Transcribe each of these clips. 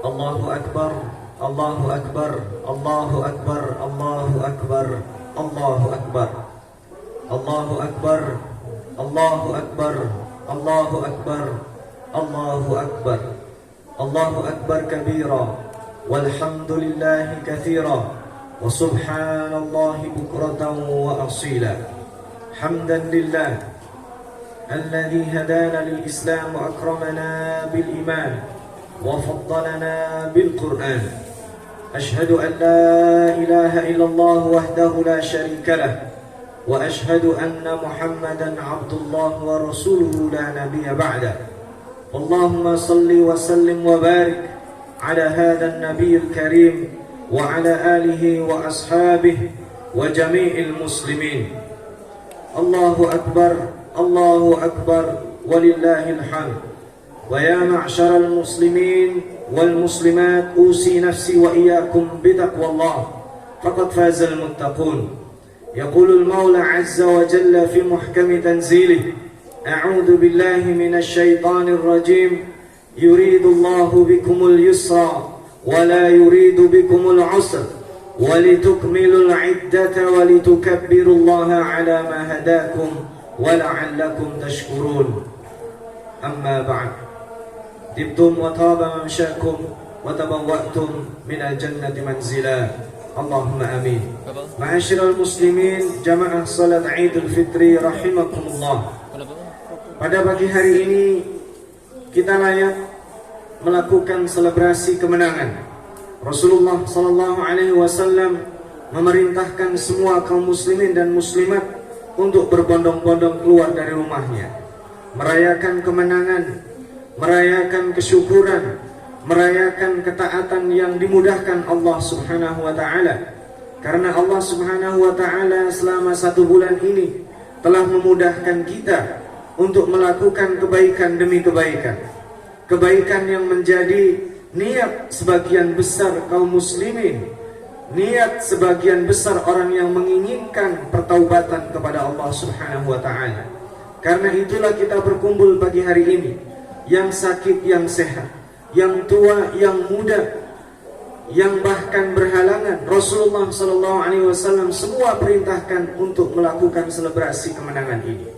Allahu Akbar, Allahu Akbar, Allahu Akbar, Allahu Akbar, Allahu Akbar, Allahu Akbar, Allahu Akbar, Allahu Akbar, Allahu Akbar, Allahu Akbar kabira, walhamdulillahi katsira, wa subhanallahi bukratan wa asila. Hamdan lillah alladhi hadana lil Islam wa akramana bil iman wa faddalana bil Qur'an. Ashhadu an la ilaha illallah wahdahu la sharika lah wa ashhadu anna Muhammadan abdullah wa rasuluhu la nabiyya ba'da. Allahumma salli wa sallim wa barik ala hadha an-nabiyil karim wa ala alihi wa ashabihi wa jami'il muslimin. Allahu akbar, Allahu akbar, walillahil hamd. Wa ya ma'syaral muslimin wal muslimat, usi nafsi wa iyyakum bitaqwallah, faqad fazal muttaqun. Yaqulul Maula azza wa jalla fi muhkami tanzilih, a'udzu billahi minasy syaithanir rajim. Yuridullahu bikumul yusra wa la yuridu bikumul usra walitukmilul iddata walitukabbirullaha ala ma hadakum wa la'allakum tashkurun. Amma ba'd. Tibtum wa taba mamsyakum wa tabawwa'tum minal jannati manzila. Allahumma amin. Ma'asyiral muslimin, jamaah salat Idul Fitri rahimakumullah. Pada pagi hari ini kita layak melakukan selebrasi kemenangan. Rasulullah sallallahu alaihi wasallam memerintahkan semua kaum muslimin dan muslimat untuk berbondong-bondong keluar dari rumahnya, merayakan kemenangan, merayakan kesyukuran, merayakan ketaatan yang dimudahkan Allah Subhanahu wa taala. Karena Allah Subhanahu wa taala selama 1 bulan ini telah memudahkan kita untuk melakukan kebaikan demi kebaikan. Kebaikan yang menjadi niat sebagian besar kaum muslimin, niat sebagian besar orang yang menginginkan pertaubatan kepada Allah Subhanahu wa taala. Karena itulah kita berkumpul pagi hari ini, yang sakit, yang sehat, yang tua, yang muda, yang bahkan berhalangan. Rasulullah sallallahu alaihi wasallam semua perintahkan untuk melakukan selebrasi kemenangan ini.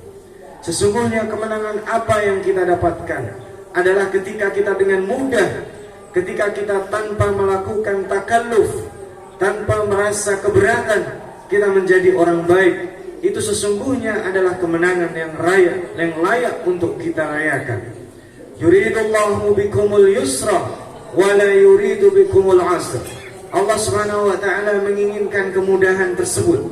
Sesungguhnya kemenangan apa yang kita dapatkan adalah ketika kita dengan mudah, ketika kita tanpa melakukan takalluf, tanpa merasa keberatan, kita menjadi orang baik. Itu sesungguhnya adalah kemenangan yang layak untuk kita rayakan. Yuridullahu bikumul yusra wa la yuridu bikumul asra. Allah Subhanahu wa taala menginginkan kemudahan tersebut.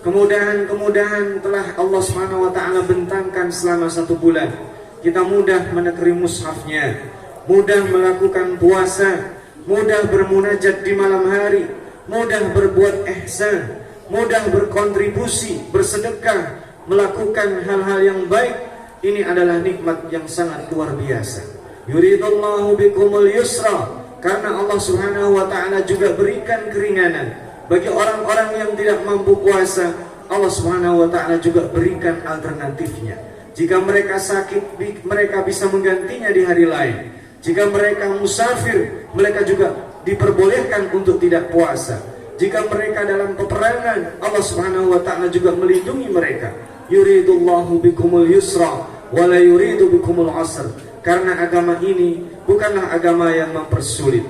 Kemudahan-kemudahan telah Allah Subhanahu wa taala bentangkan selama 1 bulan. Kita mudah menekeri mushafnya, mudah melakukan puasa, mudah bermunajat di malam hari, mudah berbuat ihsan, mudah berkontribusi, bersedekah, melakukan hal-hal yang baik. Ini adalah nikmat yang sangat luar biasa. Yuridullahu bikumul yusra, karena Allah Subhanahu wa taala juga berikan keringanan bagi orang-orang yang tidak mampu puasa. Allah Subhanahu wa taala juga berikan alternatifnya. Jika mereka sakit, mereka bisa menggantinya di hari lain. Jika mereka musafir, mereka juga diperbolehkan untuk tidak puasa. Jika mereka dalam peperangan, Allah Subhanahu wa taala juga melindungi mereka. Yuridullahu bikumul yusra wa la yuridu bikumul asr. Karena agama ini bukanlah agama yang mempersulit.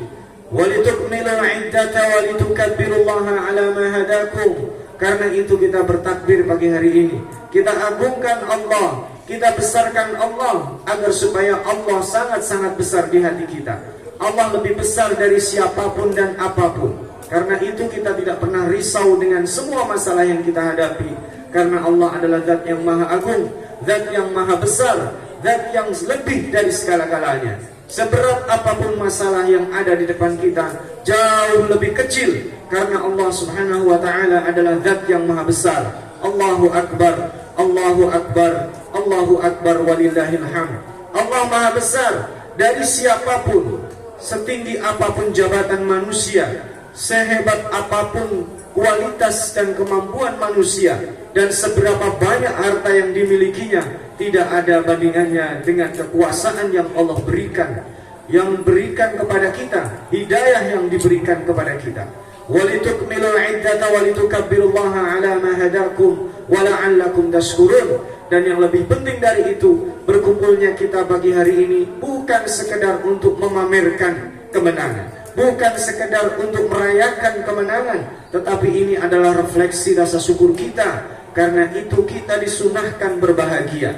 Walitukmilul iddata walitukabbirullaha ala ma hadakum. Karena itu kita bertakbir pagi hari ini. Kita agungkan Allah, kita besarkan Allah, agar supaya Allah sangat-sangat besar di hati kita. Allah lebih besar dari siapapun dan apapun. Karena itu kita tidak pernah risau dengan semua masalah yang kita hadapi. Karena Allah adalah zat yang maha agung, zat yang maha besar, zat yang lebih dari segala-galanya. Seberat apapun masalah yang ada di depan kita, jauh lebih kecil. Karena Allah Subhanahu wa ta'ala adalah zat yang maha besar. Allahu Akbar, Allahu Akbar, Allahu Akbar, walillahil hamd. Allah maha besar dari siapapun, setinggi apapun jabatan manusia, sehebat apapun kualitas dan kemampuan manusia, dan seberapa banyak harta yang dimilikinya, tidak ada bandingannya dengan kekuasaan yang Allah berikan yang berikan kepada kita, hidayah yang diberikan kepada kita. Walitukmilul iddata walitukabbirullaha ala ma hadakum wa la'allakum tashkurun. Dan yang lebih penting dari itu, berkumpulnya kita pagi hari ini bukan sekedar untuk memamerkan kemenangan, bukan sekedar untuk merayakan kemenangan, tetapi ini adalah refleksi rasa syukur kita. Karena itu kita disunahkan berbahagia,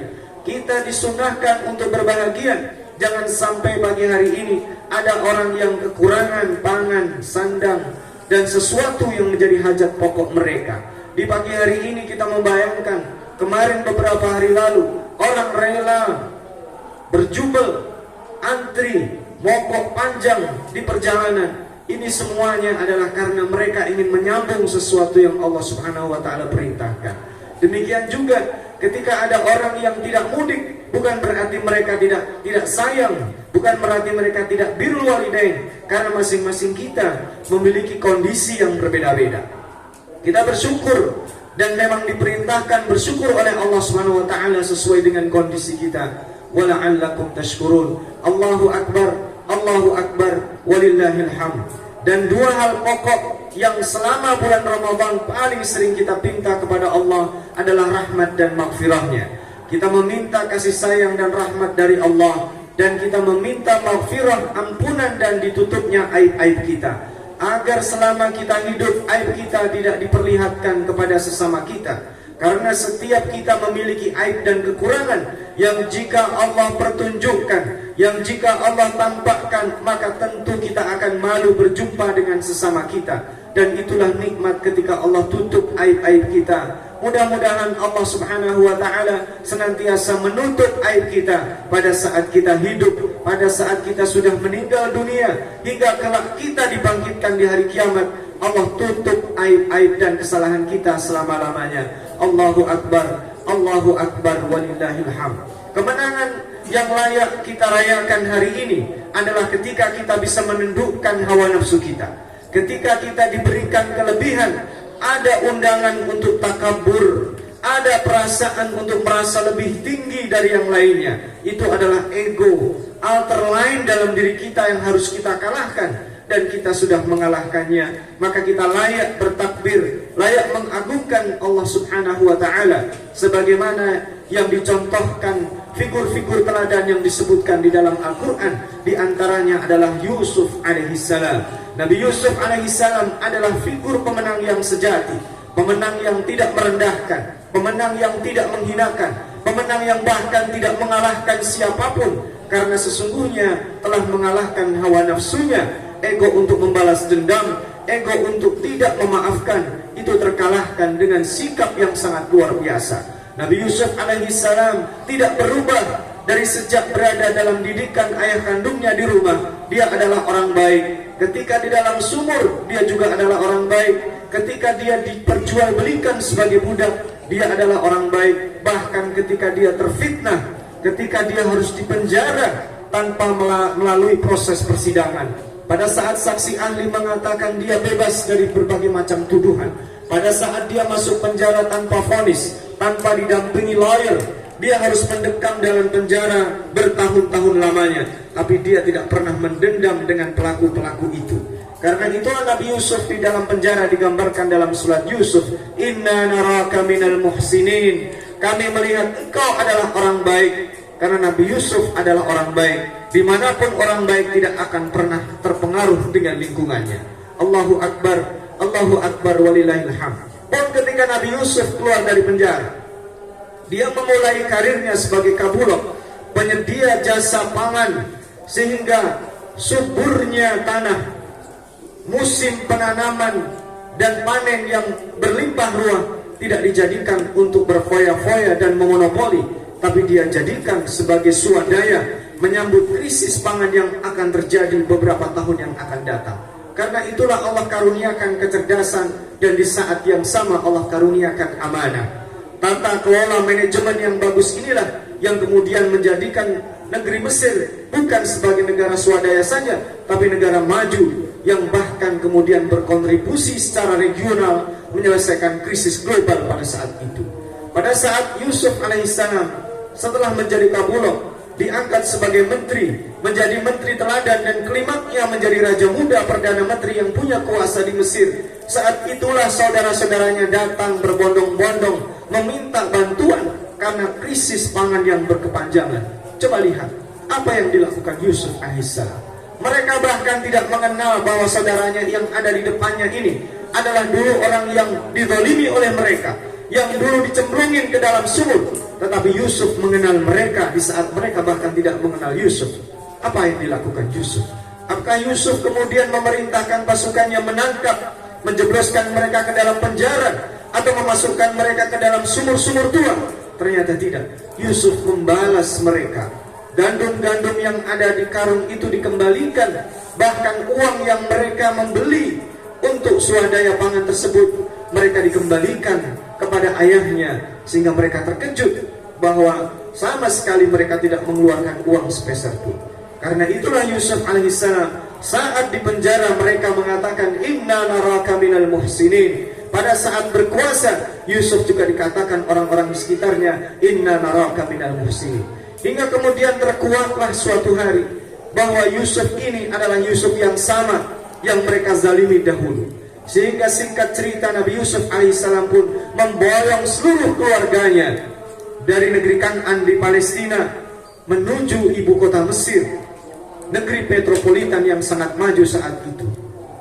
kita disunahkan untuk berbahagia. Jangan sampai pagi hari ini ada orang yang kekurangan pangan, sandang, dan sesuatu yang menjadi hajat pokok mereka. Di pagi hari ini kita membayangkan, kemarin beberapa hari lalu orang rela berjubel, antri, mogok panjang di perjalanan. Ini semuanya adalah karena mereka ingin menyambung sesuatu yang Allah Subhanahu wa Ta'ala perintahkan. Demikian juga ketika ada orang yang tidak mudik, bukan berarti mereka tidak sayang, bukan berarti mereka tidak birrul walidain, karena masing-masing kita memiliki kondisi yang berbeda-beda. Kita bersyukur dan memang diperintahkan bersyukur oleh Allah Subhanahu wa Ta'ala sesuai dengan kondisi kita. Wala'allakum tashkurun. Allahu akbar, Allahu akbar, walillahil hamd. Dan dua hal pokok yang selama bulan Ramadan paling sering kita pinta kepada Allah adalah rahmat dan maghfirahnya. Kita meminta kasih sayang dan rahmat dari Allah, dan kita meminta maghfirah, ampunan dan ditutupnya aib-aib kita, agar selama kita hidup aib kita tidak diperlihatkan kepada sesama kita. Karena setiap kita memiliki aib dan kekurangan yang jika Allah pertunjukkan, yang jika Allah tampakkan, maka tentu kita akan malu berjumpa dengan sesama kita. Dan itulah nikmat ketika Allah tutup aib-aib kita. Mudah-mudahan Allah Subhanahu wa Ta'ala senantiasa menutup aib kita pada saat kita hidup, pada saat kita sudah meninggal dunia, hingga kelak kita dibangkitkan di hari kiamat. Allah tutup aib-aib dan kesalahan kita selama-lamanya. Allahu akbar, Allahu akbar, walillahil hamd. Kemenangan yang layak kita rayakan hari ini adalah ketika kita bisa menundukkan hawa nafsu kita. Ketika kita diberikan kelebihan, ada undangan untuk takabur, ada perasaan untuk merasa lebih tinggi dari yang lainnya. Itu adalah ego, alter lain dalam diri kita yang harus kita kalahkan. Dan kita sudah mengalahkannya, maka kita layak bertakbir, layak mengagungkan Allah Subhanahu wa Ta'ala sebagaimana yang dicontohkan figur-figur teladan yang disebutkan di dalam Al-Quran. Di antaranya adalah Yusuf alaihissalam. Nabi Yusuf alaihissalam adalah figur pemenang yang sejati, pemenang yang tidak merendahkan, pemenang yang tidak menghinakan, pemenang yang bahkan tidak mengalahkan siapapun, karena sesungguhnya telah mengalahkan hawa nafsunya. Ego untuk membalas dendam, ego untuk tidak memaafkan, itu terkalahkan dengan sikap yang sangat luar biasa. Nabi Yusuf alaihissalam tidak berubah dari sejak berada dalam didikan ayah kandungnya di rumah. Dia adalah orang baik. Ketika di dalam sumur, dia juga adalah orang baik. Ketika dia diperjualbelikan sebagai budak, dia adalah orang baik. Bahkan ketika dia terfitnah, ketika dia harus dipenjara tanpa melalui proses persidangan, pada saat saksi ahli mengatakan dia bebas dari berbagai macam tuduhan, pada saat dia masuk penjara tanpa vonis, tanpa didampingi lawyer, dia harus mendekam dalam penjara bertahun-tahun lamanya, tapi dia tidak pernah mendendam dengan pelaku-pelaku itu. Karena itulah Nabi Yusuf di dalam penjara digambarkan dalam surat Yusuf, Inna naraka minal muhsinin. Kami melihat engkau adalah orang baik. Karena Nabi Yusuf adalah orang baik. Dimanapun orang baik tidak akan pernah terpengaruh dengan lingkungannya. Allahu akbar, Allahu akbar, walillahil hamd. Dan ketika Nabi Yusuf keluar dari penjara, dia memulai karirnya sebagai kabulok, penyedia jasa pangan, sehingga suburnya tanah, musim penanaman dan panen yang berlimpah ruah tidak dijadikan untuk berfoya-foya dan memonopoli, tapi dia jadikan sebagai swadaya menyambut krisis pangan yang akan terjadi beberapa tahun yang akan datang. Karena itulah Allah karuniakan kecerdasan, dan di saat yang sama Allah karuniakan amanah. Tata kelola manajemen yang bagus inilah yang kemudian menjadikan negeri Mesir bukan sebagai negara swadaya saja, tapi negara maju yang bahkan kemudian berkontribusi secara regional menyelesaikan krisis global pada saat itu. Pada saat Yusuf alaihissalam setelah menjadi kabulok, diangkat sebagai menteri, menjadi menteri teladan, dan klimaknya menjadi raja muda perdana menteri yang punya kuasa di Mesir. Saat itulah saudara-saudaranya datang berbondong-bondong meminta bantuan karena krisis pangan yang berkepanjangan. Coba lihat apa yang dilakukan Yusuf alaihissalam. Mereka bahkan tidak mengenal bahwa saudaranya yang ada di depannya ini adalah dulu orang yang dizalimi oleh mereka, yang dulu dicemplungin ke dalam sumur. Tetapi Yusuf mengenal mereka di saat mereka bahkan tidak mengenal Yusuf. Apa yang dilakukan Yusuf? Apakah Yusuf kemudian memerintahkan pasukannya menangkap, menjebloskan mereka ke dalam penjara, atau memasukkan mereka ke dalam sumur-sumur tua? Ternyata tidak. Yusuf membalas mereka. Gandum-gandum yang ada di karung itu dikembalikan. Bahkan uang yang mereka membeli untuk swadaya pangan tersebut, mereka dikembalikan kepada ayahnya, sehingga mereka terkejut bahwa sama sekali mereka tidak mengeluarkan uang sepeser pun. Karena itulah Yusuf alaihissalam saat di penjara mereka mengatakan inna naraka minal muhsinin. Pada saat berkuasa Yusuf juga dikatakan orang-orang di sekitarnya inna naraka minal muhsinin. Hingga kemudian terkuatlah suatu hari bahwa Yusuf ini adalah Yusuf yang sama yang mereka zalimi dahulu. Sehingga singkat cerita Nabi Yusuf alaihissalam pun memboyong seluruh keluarganya dari negeri Kan'an di Palestina menuju ibu kota Mesir, negeri metropolitan yang sangat maju saat itu.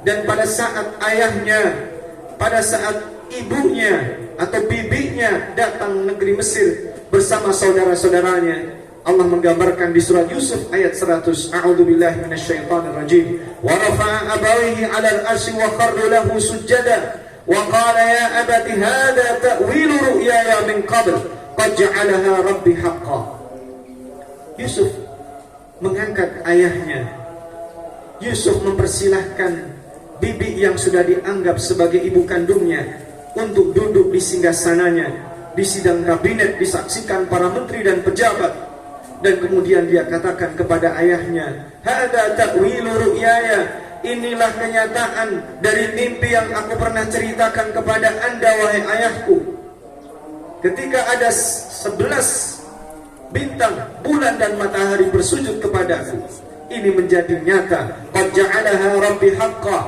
Dan pada saat ayahnya, pada saat ibunya atau bibinya datang negeri Mesir bersama saudara-saudaranya, Allah menggambarkan di surat Yusuf ayat 100, A'udzubillahi minasyaitonirrajim. Wa rafa'a abawayhi 'alal 'arsy wa kharru lahu sujada wa qala ya abati hadza ta'wilu ru'yaya min qabl qad ja'alaha rabbi haqqan. Yusuf mengangkat ayahnya. Yusuf mempersilahkan bibi yang sudah dianggap sebagai ibu kandungnya untuk duduk di singgasananya. Di sidang kabinet disaksikan para menteri dan pejabat. Dan kemudian dia katakan kepada ayahnya, hadza ta'wilu ru'yaya, inilah kenyataan dari mimpi yang aku pernah ceritakan kepada anda wahai ayahku. Ketika ada 11 bintang, bulan dan matahari bersujud kepadaku, ini menjadi nyata. Qad ja'alaha rabbi haqqan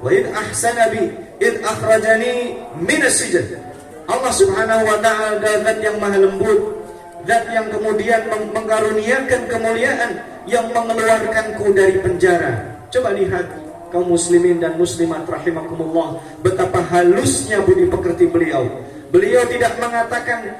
wa id ahsana bi id akhrajani minas sijn. Allah Subhanahu wa taala zat yang maha lembut, zat yang kemudian mengkaruniakan kemuliaan, yang mengeluarkanku dari penjara. Coba lihat kaum muslimin dan muslimat rahimakumullah, betapa halusnya budi pekerti beliau. Beliau tidak mengatakan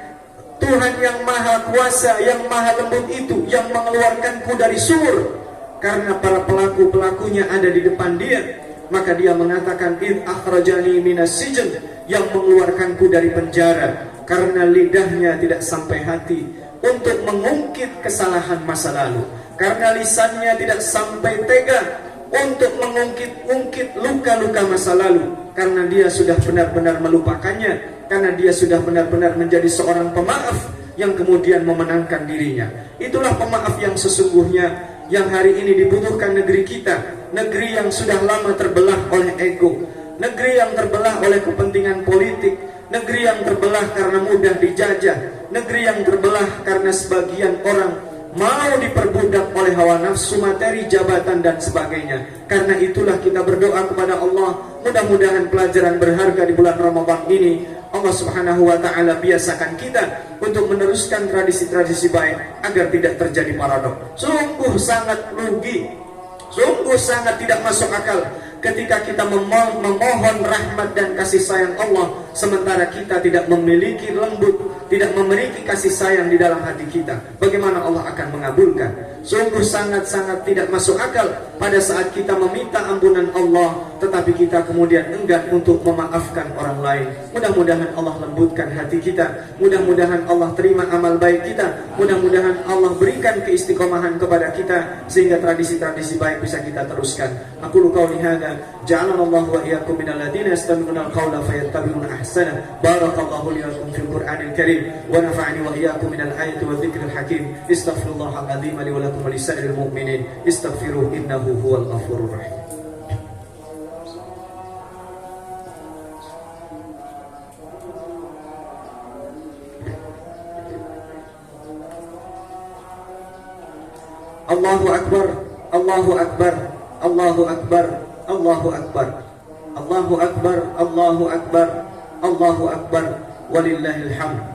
Tuhan yang maha kuasa, yang maha lembut itu yang mengeluarkanku dari sumur, karena para pelaku-pelakunya ada di depan dia. Maka dia mengatakan id akhrajani minas sijn, yang mengeluarkanku dari penjara, karena lidahnya tidak sampai hati untuk mengungkit kesalahan masa lalu, karena lisannya tidak sampai tega untuk mengungkit luka-luka masa lalu, karena dia sudah benar-benar melupakannya, karena dia sudah benar-benar menjadi seorang pemaaf yang kemudian memenangkan dirinya. Itulah pemaaf yang sesungguhnya yang hari ini dibutuhkan negeri kita, negeri yang sudah lama terbelah oleh ego, negeri yang terbelah oleh kepentingan politik, negeri yang terbelah karena mudah dijajah, negeri yang terbelah karena sebagian orang mau diperbudak oleh hawa nafsu, materi, jabatan dan sebagainya. Karena itulah kita berdoa kepada Allah, mudah-mudahan pelajaran berharga di bulan Ramadan ini Allah Subhanahu wa taala biasakan kita untuk meneruskan tradisi-tradisi baik agar tidak terjadi paradok. Sungguh sangat rugi, sungguh sangat tidak masuk akal ketika kita memohon rahmat dan kasih sayang Allah, sementara kita tidak memiliki lembut, tidak memiliki kasih sayang di dalam hati kita. Bagaimana Allah akan mengabulkan? Sungguh sangat-sangat tidak masuk akal pada saat kita meminta ampunan Allah, tetapi kita kemudian enggan untuk memaafkan orang lain. Mudah-mudahan Allah lembutkan hati kita, mudah-mudahan Allah terima amal baik kita, mudah-mudahan Allah berikan keistiqomahan kepada kita, sehingga tradisi-tradisi baik bisa kita teruskan. Aku qauli hadza, ja'alana Allah wa iyyakum minal ladzina yastami'una al-qawla fayattabi'una ahsana. Barakallahu li wa lakum fil Qur'anil Karim wa nafa'ani wa iyyakum minal ayati wa dzikril hakim. Astaghfirullahal azim li wa lakum wa lisa'iril mu'minin. Astaghfiruhu innahu huwal ghafurur rahim. Allahu akbar, Allahu akbar, Allahu akbar, Allahu akbar, Allahu akbar, Allahu akbar, Allahu akbar, walillahil hamd.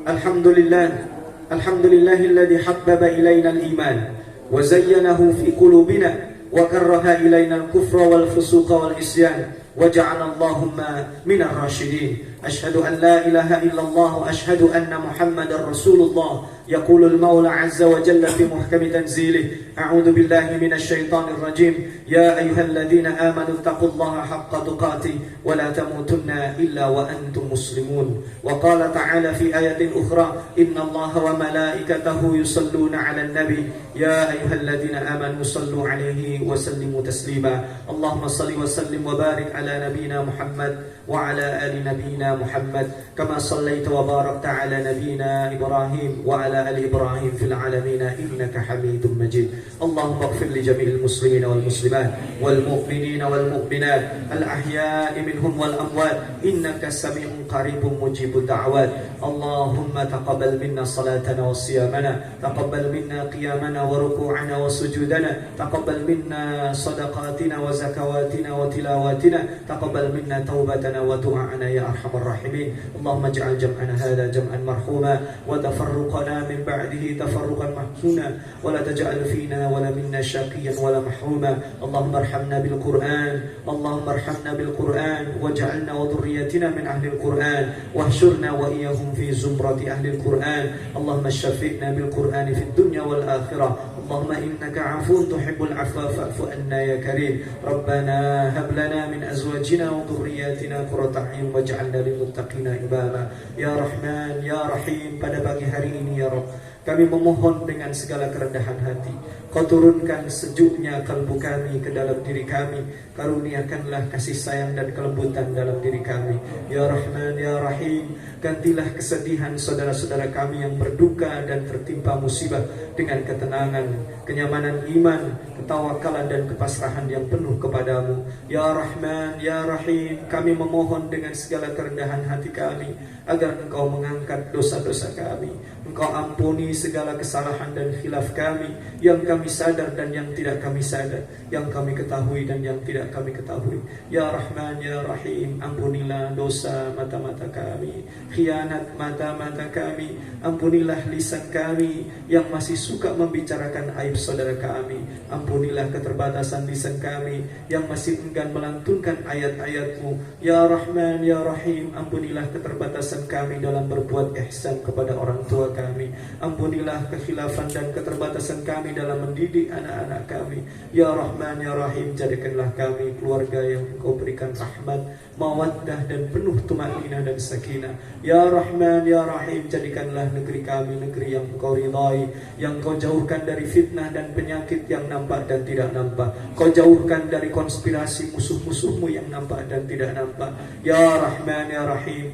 Alhamdulillah, alhamdulillahilladzi habbaba ilaina al-iman wa zayyanahu fi qulubina wa karraha ilaina al-kufra wal fusuqa wal isyan waja'alna Allahumma minar rasyidin. Asyhadu an la ilaha illallah wa asyhadu anna Muhammadar Rasulullah. يقول المولى عز وجل في محكم تنزيله أعوذ بالله من الشيطان الرجيم يا أيها الذين آمنوا اتقوا الله حق تقاته ولا تموتن إلا وأنتم مسلمون. وقال تعالى في آية أخرى إن الله وملائكته يصلون على النبي يا أيها الذين آمنوا صلوا عليه وسلموا تسليما. اللهم صل وسلم وبارك على نبينا محمد وعلى آل نبينا محمد كما صليت وباركت على نبينا إبراهيم وعلى آل إبراهيم في العالمين إنك حميد مجيد. اللهم اغفر لجميع المسلمين والمسلمات والمؤمنين والمؤمنات الأحياء منهم والأموات إنك سميع قريب مجيب الدعوات. اللهم تقبل منا صلاتنا وصيامنا، تقبل منا قيامنا وركوعنا وسجودنا، تقبل منا صدقاتنا وزكواتنا وتلاواتنا، تقبل منا توبتنا ودعاءنا يا أرحم الراحمين. اللهم اجعل جمعنا هذا جمعا مرحوما وتفرقنا من بعده تفرقا محسونا ولا تجعل فينا ولا منا شقيا ولا محروما. اللهم ارحمنا بالقرآن، اللهم ارحمنا بالقرآن واجعلنا وذريتنا من أهل القرآن واحشرنا وإياهم في زمرة أهل القرآن. اللهم شفعنا بالقرآن في الدنيا والآخرة. اللهم إنك عفو تحب العفو فاعف عنا يا كريم. ربنا هب لنا من أزواجنا وذرياتنا قرة أعين واجعلنا للمتقين إماما. يا رحمن يا رحيم, pada pagi hari ini ya Rabb, kami memohon dengan segala kerendahan hati, Kau turunkan sejuknya kalbu kami ke dalam diri kami. Karuniakanlah kasih sayang dan kelembutan dalam diri kami. Ya Rahman, Ya Rahim, gantilah kesedihan saudara-saudara kami yang berduka dan tertimpa musibah dengan ketenangan, kenyamanan iman, ketawakalan dan kepasrahan yang penuh kepadamu. Ya Rahman, Ya Rahim, kami memohon dengan segala kerendahan hati kami agar Engkau mengangkat dosa-dosa kami. Engkau ampuni segala kesalahan dan khilaf kami, yang kami sadar dan yang tidak kami sadar, yang kami ketahui dan yang tidak kami ketahui. Ya Rahman, Ya Rahim, ampunilah dosa mata-mata kami, khianat mata-mata kami. Ampunilah lisan kami yang masih suka membicarakan aib saudara kami. Ampunilah keterbatasan lisan kami yang masih enggan melantunkan ayat-ayat-Mu. Ya Rahman, Ya Rahim, ampunilah keterbatasan kami dalam berbuat ihsan kepada orang tua kami. Ampunilah kekhilafan dan keterbatasan kami dalam mendidik anak-anak kami. Ya Rahman, Ya Rahim, jadikanlah kami keluarga yang Engkau berikan rahmat, mawaddah dan penuh tumaninah dan sakinah. Ya Rahman, Ya Rahim, jadikanlah negeri kami negeri yang Engkau ridai, yang Kau jauhkan dari fitnah dan penyakit yang nampak dan tidak nampak. Kau jauhkan dari konspirasi musuh-musuh-Mu yang nampak dan tidak nampak. Ya Rahman, Ya Rahim,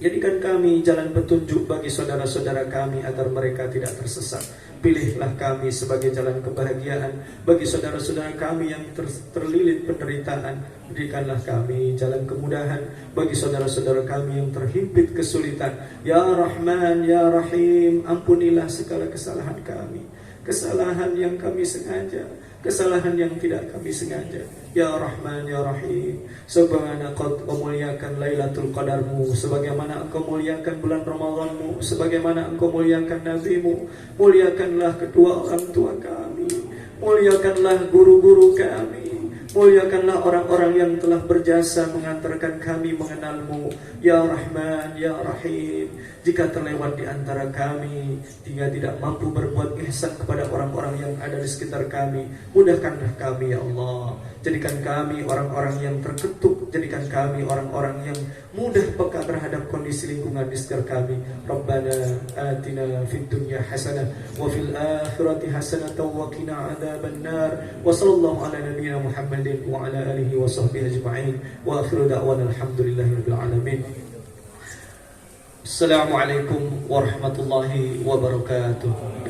jadikan kami jalan petunjuk bagi saudara-saudara kami agar mereka tidak tersesat. Pilihlah kami sebagai jalan kebahagiaan bagi saudara-saudara kami yang terlilit penderitaan. Berikanlah kami jalan kemudahan bagi saudara-saudara kami yang terhimpit kesulitan. Ya Rahman, Ya Rahim, ampunilah segala kesalahan kami, kesalahan yang kami sengaja, kesalahan yang tidak kami sengaja. Ya Rahman, Ya Rahim, sebagaimana Kau memuliakan Lailatul Qadar-Mu, sebagaimana Engkau muliakan bulan Ramadan-Mu, sebagaimana Engkau muliakan Nabi-Mu, muliakanlah kedua orang tua kami, muliakanlah guru-guru kami, muliakanlah orang-orang yang telah berjasa mengantarkan kami mengenal-Mu. Ya Rahman, Ya Rahim, jika terlewat di antara kami hingga tidak mampu berbuat ihsan kepada orang-orang yang ada di sekitar kami, mudahkanlah kami ya Allah. Jadikan kami orang-orang yang terketuk, jadikan kami orang-orang yang mudah peka terhadap kondisi lingkungan di sekitar kami. Rabbana atina fid dunya hasanah wa fil akhirati hasanah wa qina adzabannar. Wa sallallahu ala nabiyyina Muhammadin wa ala alihi wa sahbihi ajma'in. Wa akhiru da'wana alhamdulillahirabbil alamin. Assalamualaikum warahmatullahi wabarakatuh.